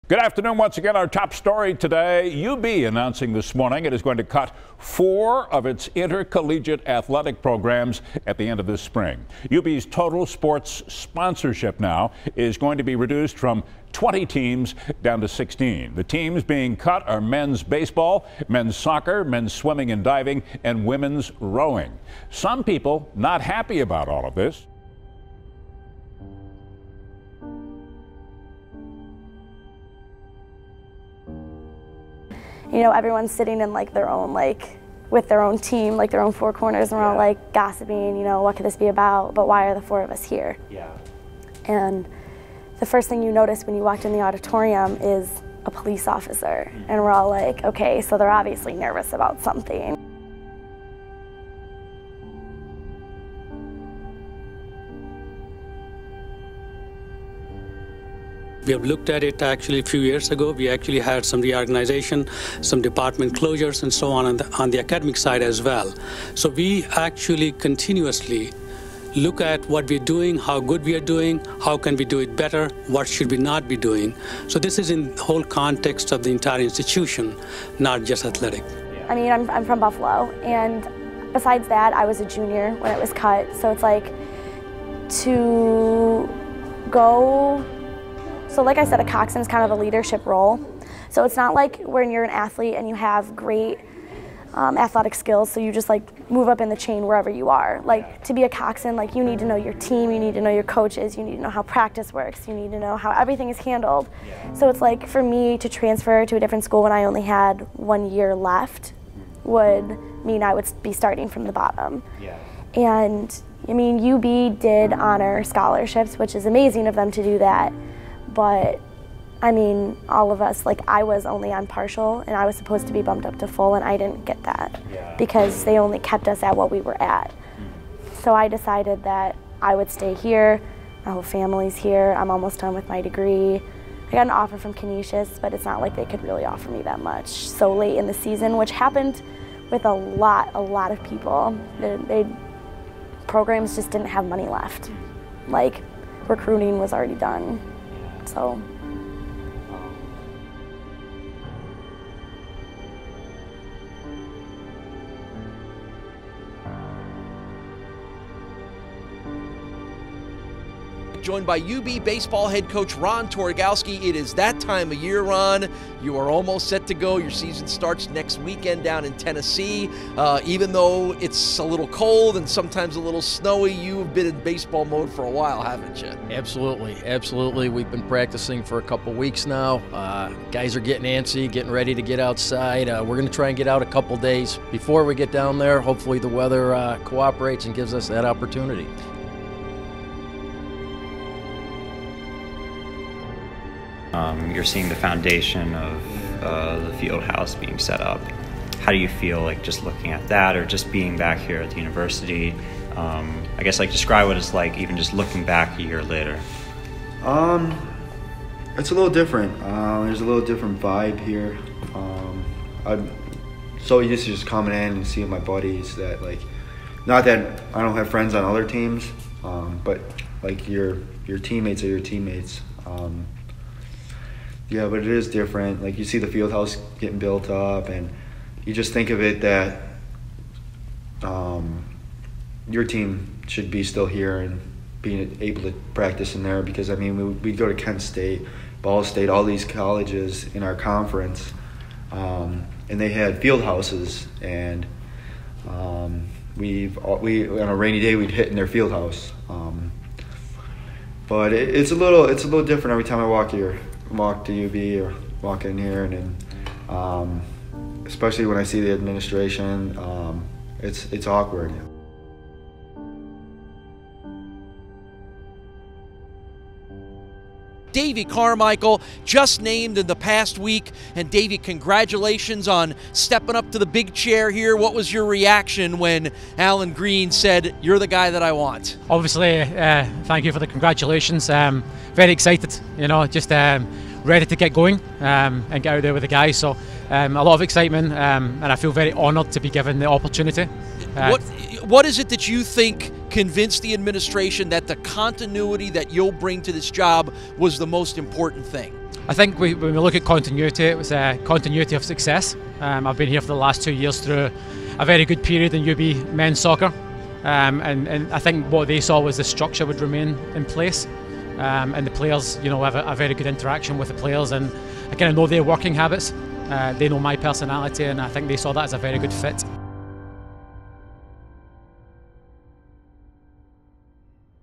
Good afternoon. Once again, our top story today, UB announcing this morning it is going to cut 4 of its intercollegiate athletic programs at the end of this spring. UB's total sports sponsorship now is going to be reduced from 20 teams down to 16. The teams being cut are men's baseball, men's soccer, men's swimming and diving, and women's rowing. Some people not happy about all of this. You know, everyone's sitting in like their own, with their own team, like their own 4 corners, and we're all like gossiping, you know, what could this be about? But why are the 4 of us here? Yeah. And the first thing you notice when you walked in the auditorium is a police officer. And we're all like, okay, so they're obviously nervous about something. We have looked at it actually a few years ago. We actually had some reorganization, some department closures and so on the academic side as well. So we actually continuously look at what we're doing, how good we are doing, how can we do it better, what should we not be doing. So this is in the whole context of the entire institution, not just athletic. I mean, I'm from Buffalo, and besides that, I was a junior when it was cut. So it's like to go. So like I said, a coxswain is kind of a leadership role. So it's not like when you're an athlete and you have great athletic skills, so you just like move up in the chain wherever you are. Like to be a coxswain, like you need to know your team, you need to know your coaches, you need to know how practice works, you need to know how everything is handled. So it's like for me to transfer to a different school when I only had 1 year left would mean I would be starting from the bottom. And I mean, UB did honor scholarships, which is amazing of them to do that. But I mean, all of us, like I was only on partial and I was supposed to be bumped up to full, and I didn't get that because they only kept us at what we were at. So I decided that I would stay here. My whole family's here. I'm almost done with my degree. I got an offer from Canisius, but it's not like they could really offer me that much so late in the season, which happened with a lot of people. Programs just didn't have money left. Like recruiting was already done. So. Joined by UB baseball head coach Ron Torogowski. It is that time of year, Ron. You are almost set to go. Your season starts next weekend down in Tennessee. Even though it's a little cold and sometimes a little snowy, you've been in baseball mode for a while, haven't you? Absolutely, absolutely. We've been practicing for a couple weeks now. Guys are getting antsy, getting ready to get outside. We're going to try and get out a couple days before we get down there. Hopefully the weather cooperates and gives us that opportunity. You're seeing the foundation of the field house being set up. How do you feel like just looking at that, or just being back here at the university? I guess like describe what it's like even just looking back a year later. It's a little different. There's a little different vibe here. I'm so used to just coming in and seeing my buddies that like, not that I don't have friends on other teams, but like your teammates are your teammates. Yeah, but it is different. Like you see the field house getting built up, and you just think of it that your team should be still here and being able to practice in there, because I mean we'd go to Kent State, Ball State, all these colleges in our conference, and they had field houses, and we on a rainy day we'd hit in their field house. But it's a little different every time I walk to UB or walk in here, and then especially when I see the administration, it's awkward. Davey Carmichael, just named in the past week. And Davey, congratulations on stepping up to the big chair here. What was your reaction when Alan Green said, "You're the guy that I want"? Obviously, thank you for the congratulations. Very excited, you know, just ready to get going and get out there with the guys. So a lot of excitement, and I feel very honoured to be given the opportunity. What is it that you think convinced the administration that the continuity that you'll bring to this job was the most important thing? I think when we look at continuity, it was a continuity of success. I've been here for the last 2 years through a very good period in UB men's soccer, and I think what they saw was the structure would remain in place, and the players, you know, have a very good interaction with the players, and I kind of know their working habits. They know my personality, and I think they saw that as a very good fit.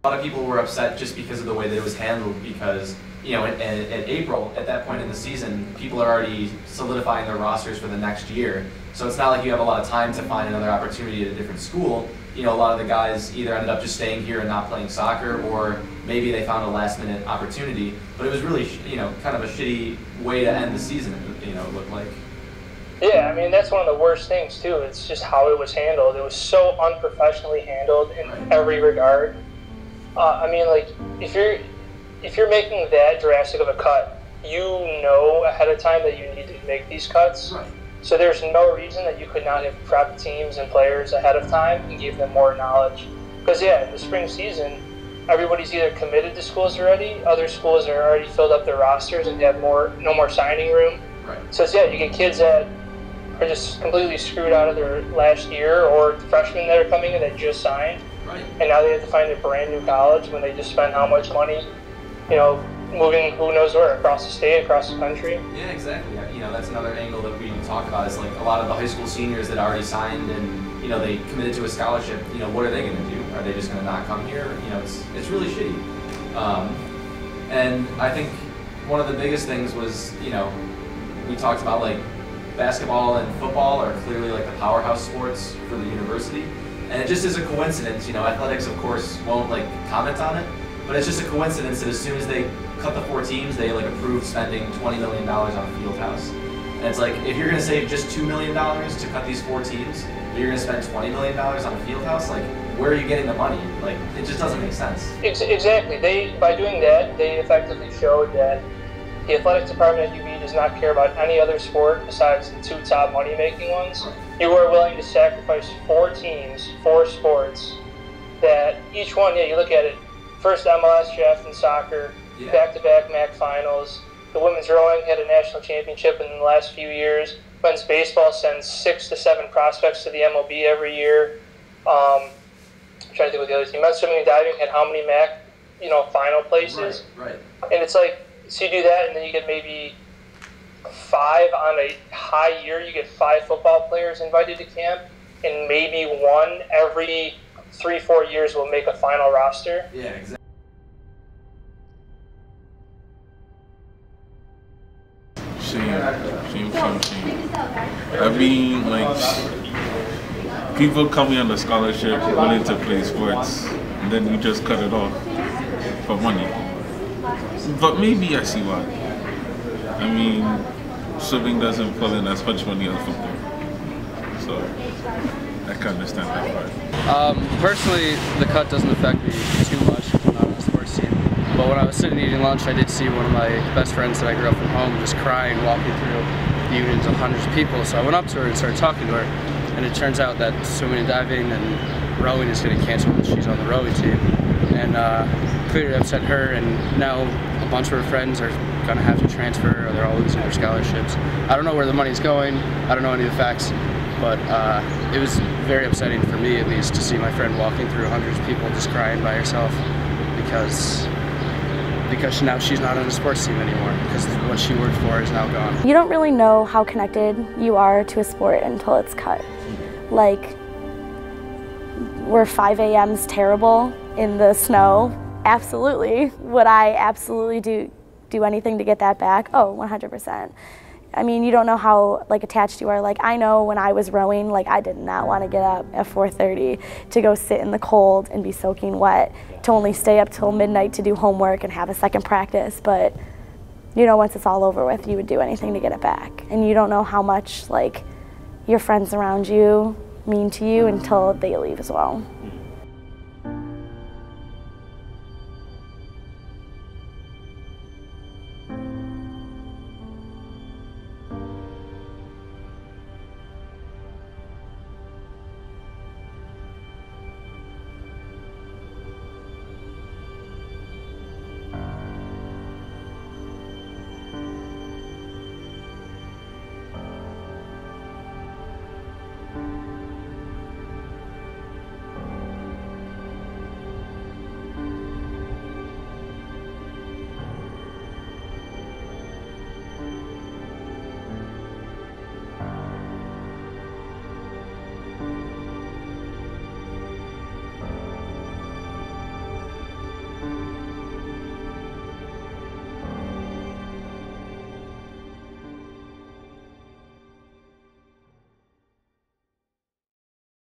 A lot of people were upset just because of the way that it was handled, because, you know, in April, at that point in the season, people are already solidifying their rosters for the next year. So it's not like you have a lot of time to find another opportunity at a different school. You know, a lot of the guys either ended up just staying here and not playing soccer, or maybe they found a last-minute opportunity. But it was really, you know, kind of a shitty way to end the season, you know, it looked like. Yeah, I mean, that's one of the worst things, too. It's just how it was handled. It was so unprofessionally handled in every regard. I mean, like, if you're making that drastic of a cut, you know ahead of time that you need to make these cuts. Right. So there's no reason that you could not have prepped teams and players ahead of time and gave them more knowledge. Because, yeah, in the spring season, everybody's either committed to schools already, other schools are already filled up their rosters and have no more signing room. Right. So, yeah, you get kids that are just completely screwed out of their last year, or freshmen that are coming in that just signed. Right. And now they have to find a brand new college when they just spent how much money, you know, moving who knows where, across the state, across the country. Yeah, exactly. You know, that's another angle that we talk about, is like a lot of the high school seniors that already signed and, you know, they committed to a scholarship. You know, what are they going to do? Are they just going to not come here? You know, it's really shitty. And I think one of the biggest things was, you know, we talked about, like, basketball and football are clearly like the powerhouse sports for the university. And it just is a coincidence, you know, athletics of course won't like comment on it, but it's just a coincidence that as soon as they cut the 4 teams, they like approved spending $20 million on a field house. And it's like, if you're gonna save just $2 million to cut these 4 teams, but you're gonna spend $20 million on a field house, like, where are you getting the money? Like, it just doesn't make sense. Exactly. By doing that, they effectively showed that the athletics department at UB does not care about any other sport besides the 2 top money-making ones. Right. You are willing to sacrifice 4 teams, 4 sports, that each one, yeah, you look at it, first MLS draft in soccer, back-to-back MAC finals. The women's rowing had a national championship in the last few years. Men's baseball sends 6 to 7 prospects to the MLB every year. I'm trying to think what the other team. Men's swimming and diving had how many MAC, you know, final places? Right. And it's like, so you do that, and then you get maybe 5 on a high year. You get 5 football players invited to camp, and maybe 1 every 3-4 years will make a final roster. Yeah, exactly. Shame. I mean, like, people coming on the scholarship willing to play sports, and then you just cut it off for money. But maybe I see why. I mean, swimming doesn't pull in as much money as football, so I can understand that part. Personally, the cut doesn't affect me too much. I'm not on the sports team. But when I was sitting eating lunch, I did see one of my best friends that I grew up from home just crying, walking through the unions of hundreds of people. So I went up to her and started talking to her, and it turns out that swimming and diving and rowing is getting canceled because she's on the rowing team. And clearly upset her, and now a bunch of her friends are going to have to transfer, or they're all losing their scholarships. I don't know where the money's going. I don't know any of the facts, but it was very upsetting for me, at least, to see my friend walking through hundreds of people just crying by herself because now she's not on the sports team anymore, because what she worked for is now gone. You don't really know how connected you are to a sport until it's cut. Like, were 5 a.m.s terrible in the snow? Absolutely. Would I absolutely do anything to get that back? Oh, 100%. I mean, you don't know how like attached you are. Like I know when I was rowing, like I did not want to get up at 4:30 to go sit in the cold and be soaking wet, to only stay up till midnight to do homework and have a second practice. But you know, once it's all over with, you would do anything to get it back. And you don't know how much like your friends around you mean to you until they leave as well.